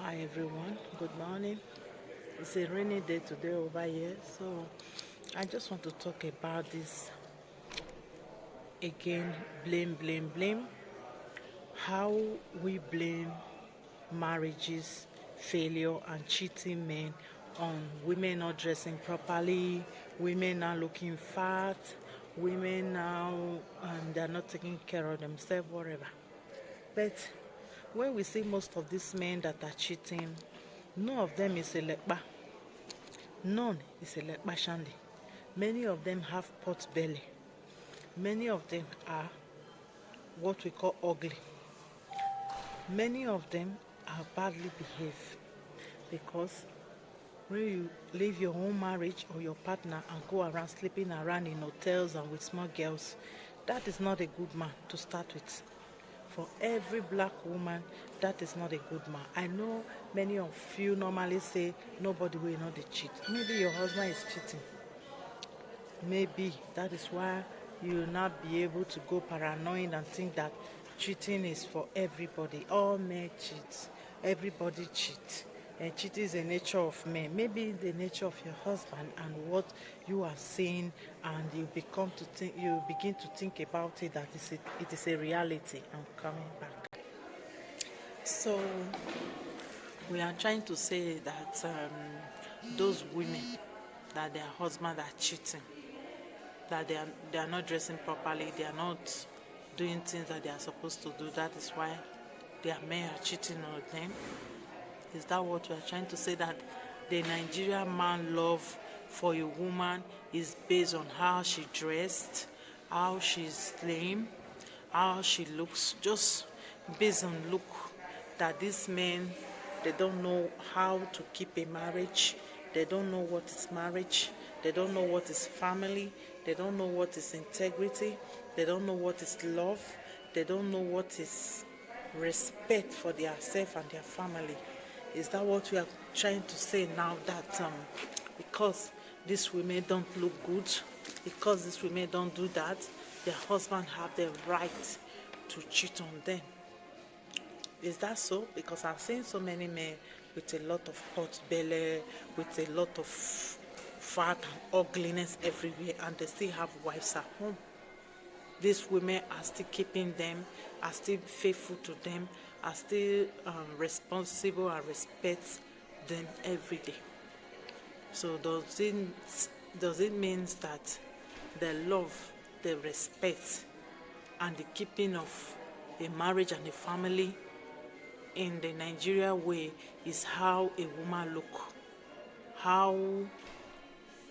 Hi everyone, good morning. It's a rainy day today over here, so I just want to talk about this again. Blame. How we blame marriages, failure, and cheating men on women not dressing properly, women now looking fat, women now they're not taking care of themselves, whatever. But when we see most of these men that are cheating, none of them is a lekpa. None is a lekpa. Many of them have pot belly. Many of them are what we call ugly. Many of them are badly behaved because when you leave your own marriage or your partner and go around sleeping around in hotels and with small girls, that is not a good man to start with. For every black woman, that is not a good man. I know many of you normally say nobody will not cheat. Maybe your husband is cheating. Maybe that is why you will not be able to go paranoid and think that cheating is for everybody. All men cheat. Everybody cheats. And cheating is the nature of men. Maybe the nature of your husband and what you are seeing, and you begin to think about it that it is a reality. I'm coming back. So we are trying to say that those women that their husbands are cheating, that they are not dressing properly, they are not doing things that they are supposed to do. That is why their men are cheating on them. Is that what we are trying to say? That the Nigerian man love for a woman is based on how she dressed, how she's slim, how she looks, just based on look. That these men, they don't know how to keep a marriage. They don't know what is marriage. They don't know what is family. They don't know what is integrity. They don't know what is love. They don't know what is respect for their self and their family. Is that what we are trying to say now? That because these women don't look good, because these women don't do that, their husband have the right to cheat on them. Is that so? Because I've seen so many men with a lot of pot belly, with a lot of fat and ugliness everywhere, and they still have wives at home. These women are still keeping them, are still faithful to them, are still responsible and respect them every day. So does it mean that the love, the respect, and the keeping of a marriage and a family in the Nigeria way is how a woman look, how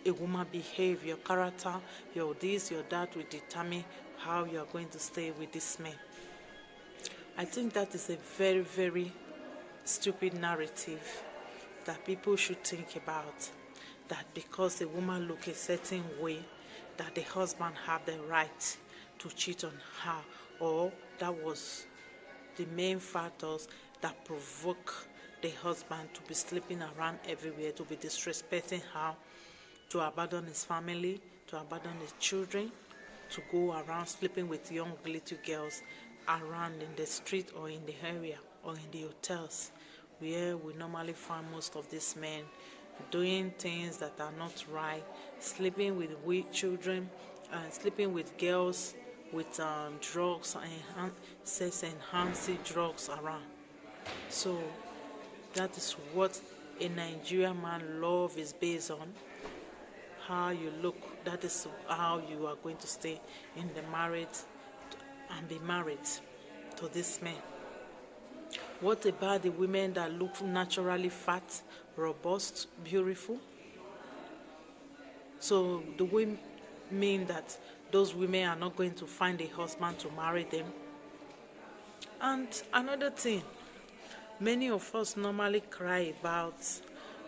a woman behave, your character, your this, your that will determine how you are going to stay with this man. I think that is a very, very stupid narrative that people should think about. That because a woman look a certain way, that the husband have the right to cheat on her, or that was the main factors that provoke the husband to be sleeping around everywhere, to be disrespecting her, to abandon his family, to abandon his children, to go around sleeping with young little girls around in the street or in the area or in the hotels where we normally find most of these men doing things that are not right, sleeping with weak children, sleeping with girls with drugs and sex enhancing drugs around. So that is what a Nigerian man love is based on. How you look, that is how you are going to stay in the marriage and be married to this man. What about the women that look naturally fat, robust, beautiful? So do we mean that those women are not going to find a husband to marry them? And another thing, many of us normally cry about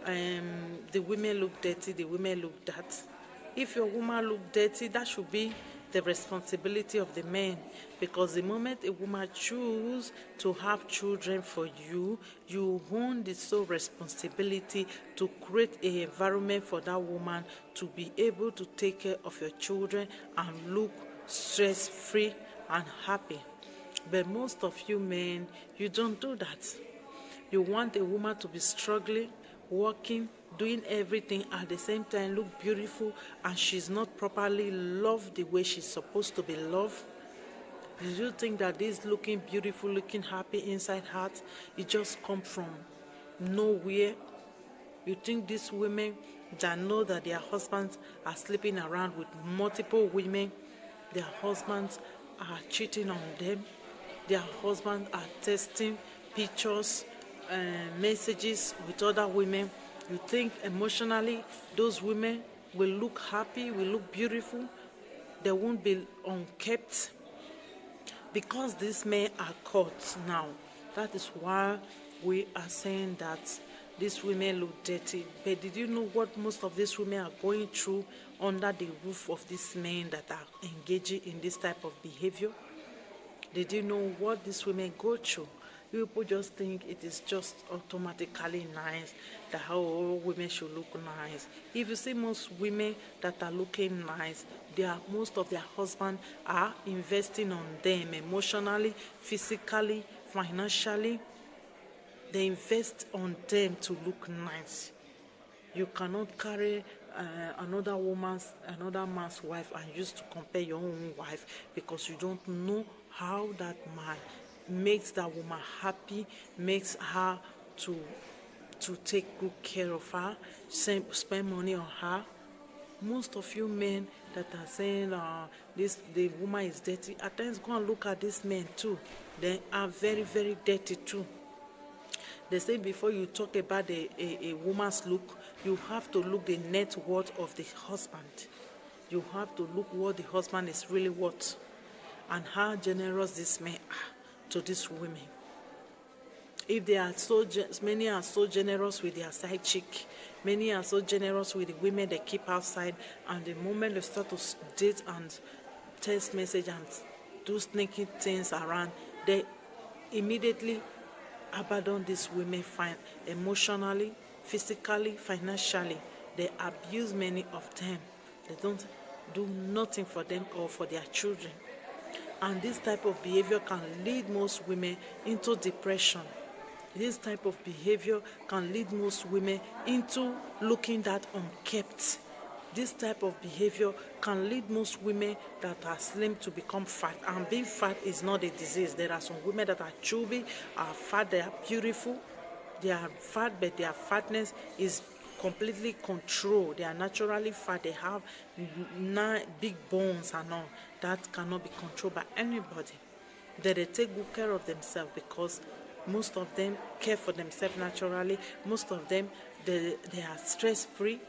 the women look dirty, the women look that. If your woman look dirty, that should be the responsibility of the men, because the moment a woman chooses to have children for you, you own the sole responsibility to create an environment for that woman to be able to take care of your children and look stress-free and happy. But most of you men, you don't do that. You want a woman to be struggling, working, doing everything at the same time, look beautiful, and she's not properly loved the way she's supposed to be loved. Do you think that this looking beautiful, looking happy inside heart, it just come from nowhere? You think these women that know that their husbands are sleeping around with multiple women, their husbands are cheating on them, their husbands are texting pictures and messages with other women, you think emotionally those women will look happy, will look beautiful, they won't be unkept? Because these men are caught now, that is why we are saying that these women look dirty. But did you know what most of these women are going through under the roof of these men that are engaging in this type of behavior? Did you know what these women go through? People just think it is just automatically nice, that how all women should look nice. If you see most women that are looking nice, most of their husbands are investing on them emotionally, physically, financially. They invest on them to look nice. You cannot carry another man's wife and use to compare your own wife, because you don't know how that man makes that woman happy, makes her to take good care of her, spend money on her. Most of you men that are saying the woman is dirty, at times go and look at these men too. They are very, very dirty too. They say before you talk about a woman's look, you have to look the net worth of the husband. You have to look what the husband is really worth and how generous these men are to these women. If they are many are so generous with their side chick, many are so generous with the women they keep outside, and the moment they start to date and text message and do sneaky things around, they immediately abandon these women emotionally, physically, financially. They abuse many of them. They don't do nothing for them or for their children. And this type of behavior can lead most women into depression. This type of behavior can lead most women into looking that unkept. This type of behavior can lead most women that are slim to become fat. And being fat is not a disease. There are some women that are chubby, are fat, they are beautiful. They are fat, but their fatness is completely controlled. They are naturally fat. They have big bones and all. That cannot be controlled by anybody. They take good care of themselves because most of them care for themselves naturally. Most of them, they are stress-free.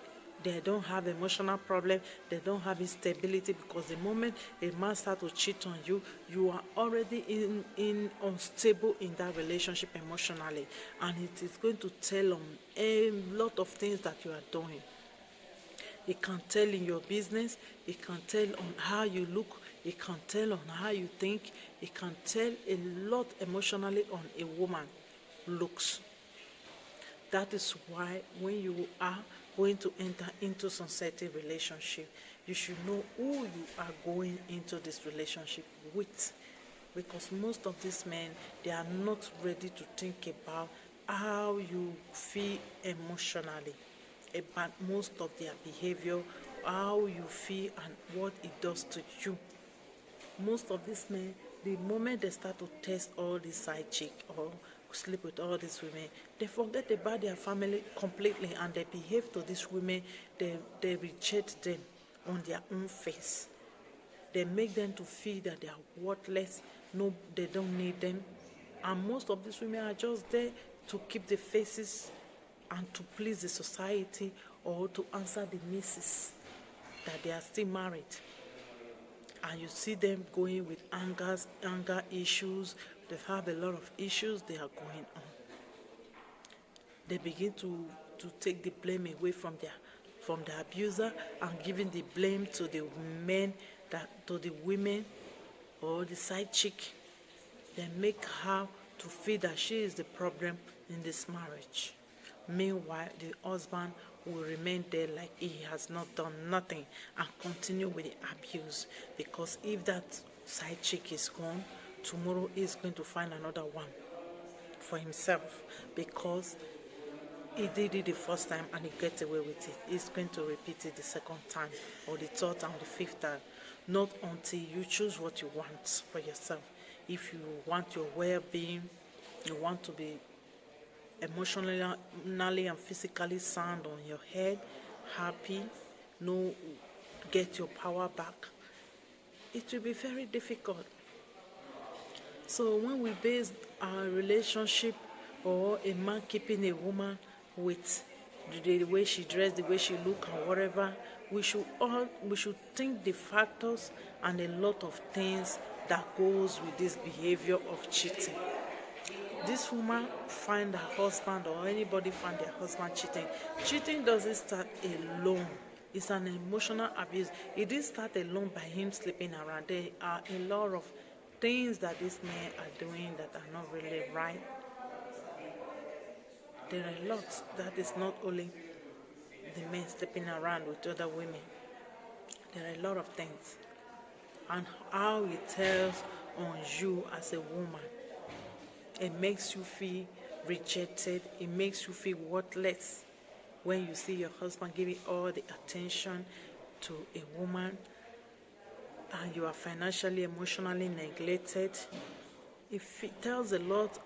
They don't have emotional problem. They don't have instability, because the moment a man starts to cheat on you, you are already unstable in that relationship emotionally, and it is going to tell on a lot of things that you are doing. It can tell in your business. It can tell on how you look. It can tell on how you think. It can tell a lot emotionally on a woman looks. That is why when you are going to enter into some certain relationship, you should know who you are going into this relationship with. Because most of these men, they are not ready to think about how you feel emotionally, about most of their behavior, how you feel and what it does to you. Most of these men, the moment they start to test all these side chick or sleep with all these women, they forget about their family completely, and they behave to these women, they reject them on their own face. They make them to feel that they are worthless, no, they don't need them. And most of these women are just there to keep the faces and to please the society, or to answer the missus that they are still married. And you see them going with anger issues. They have a lot of issues they are going on. They begin to take the blame away from the abuser, and giving the blame to the men, to the women or the side chick. They make her to feel that she is the problem in this marriage. Meanwhile, the husband will remain there like he has not done nothing and continue with the abuse. Because if that side chick is gone, tomorrow he's going to find another one for himself, because he did it the first time and he gets away with it. He's going to repeat it the second time, or the third and the fifth time. Not until you choose what you want for yourself. If you want your well-being, you want to be emotionally and physically sound on your head, happy, get your power back, it will be very difficult. So when we base our relationship, or a man keeping a woman with the way she dressed, the way she look, and whatever, we should think the factors and a lot of things that goes with this behavior of cheating. This woman find her husband, or anybody find their husband cheating. Cheating doesn't start alone. It's an emotional abuse. It didn't start alone by him sleeping around. There are a lot of things that these men are doing that are not really right. There are lots. That is not only the men sleeping around with other women. There are a lot of things. And how it tells on you as a woman. It makes you feel rejected. It makes you feel worthless when you see your husband giving all the attention to a woman, and you are financially, emotionally neglected. It tells a lot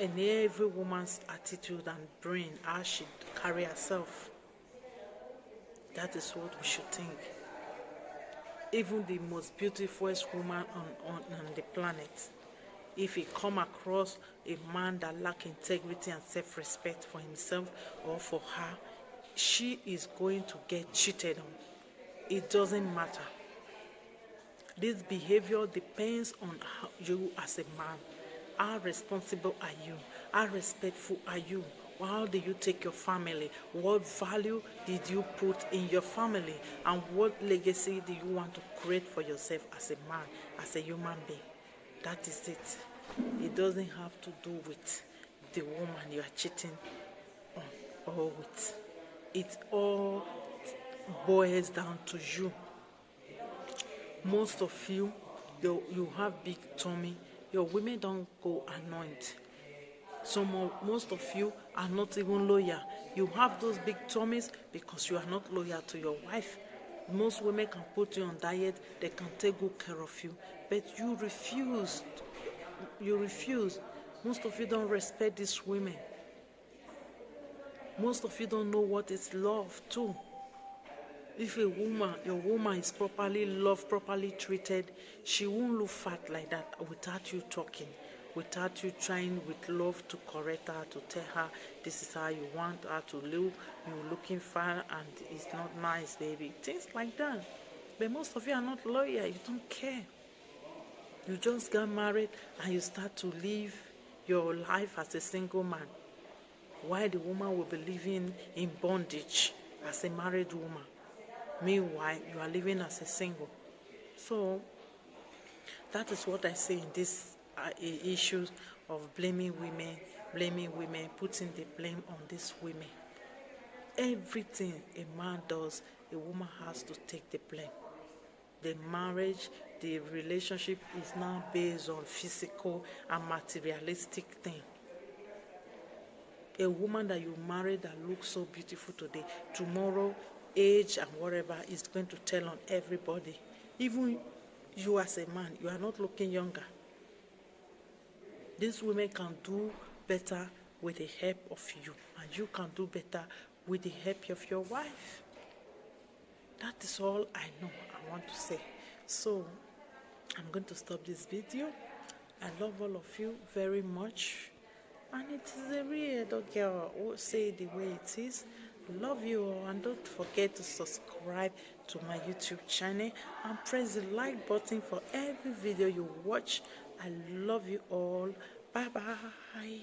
in every woman's attitude and brain, how she carry herself. That is what we should think. Even the most beautiful woman on the planet, if he come across a man that lack integrity and self-respect for himself or for her, she is going to get cheated on. It doesn't matter. This behavior depends on you as a man. How responsible are you? How respectful are you? How do you take your family? What value did you put in your family? And what legacy do you want to create for yourself as a man, as a human being? That is it. It doesn't have to do with the woman you are cheating on or with. It all boils down to you. Most of you have big tummy. Your women don't go anoint. Most of you are not even loyal. You have those big tummies because you are not loyal to your wife. Most women can put you on diet. They can take good care of you. But you refuse. You refuse. Most of you don't respect these women. Most of you don't know what is love too. If your woman is properly loved, properly treated, she won't look fat like that without you talking, without you trying with love to correct her, to tell her this is how you want her to look, you're looking fat and it's not nice, baby. Things like that. But most of you are not loyal, you don't care. You just got married and you start to live your life as a single man, while the woman will be living in bondage as a married woman. Meanwhile, you are living as a single. So, that is what I say in this issues of blaming women, putting the blame on these women. Everything a man does, a woman has to take the blame. The marriage, the relationship is now based on physical and materialistic thing. A woman that you marry that looks so beautiful today, tomorrow, age and whatever is going to tell on everybody. Even you as a man, you are not looking younger. These women can do better with the help of you, and you can do better with the help of your wife. That is all I know I want to say. So I'm going to stop this video. I love all of you very much, and it is a real girl who say the way it is. Love you all, and don't forget to subscribe to my YouTube channel and press the like button for every video you watch. I love you all. Bye bye.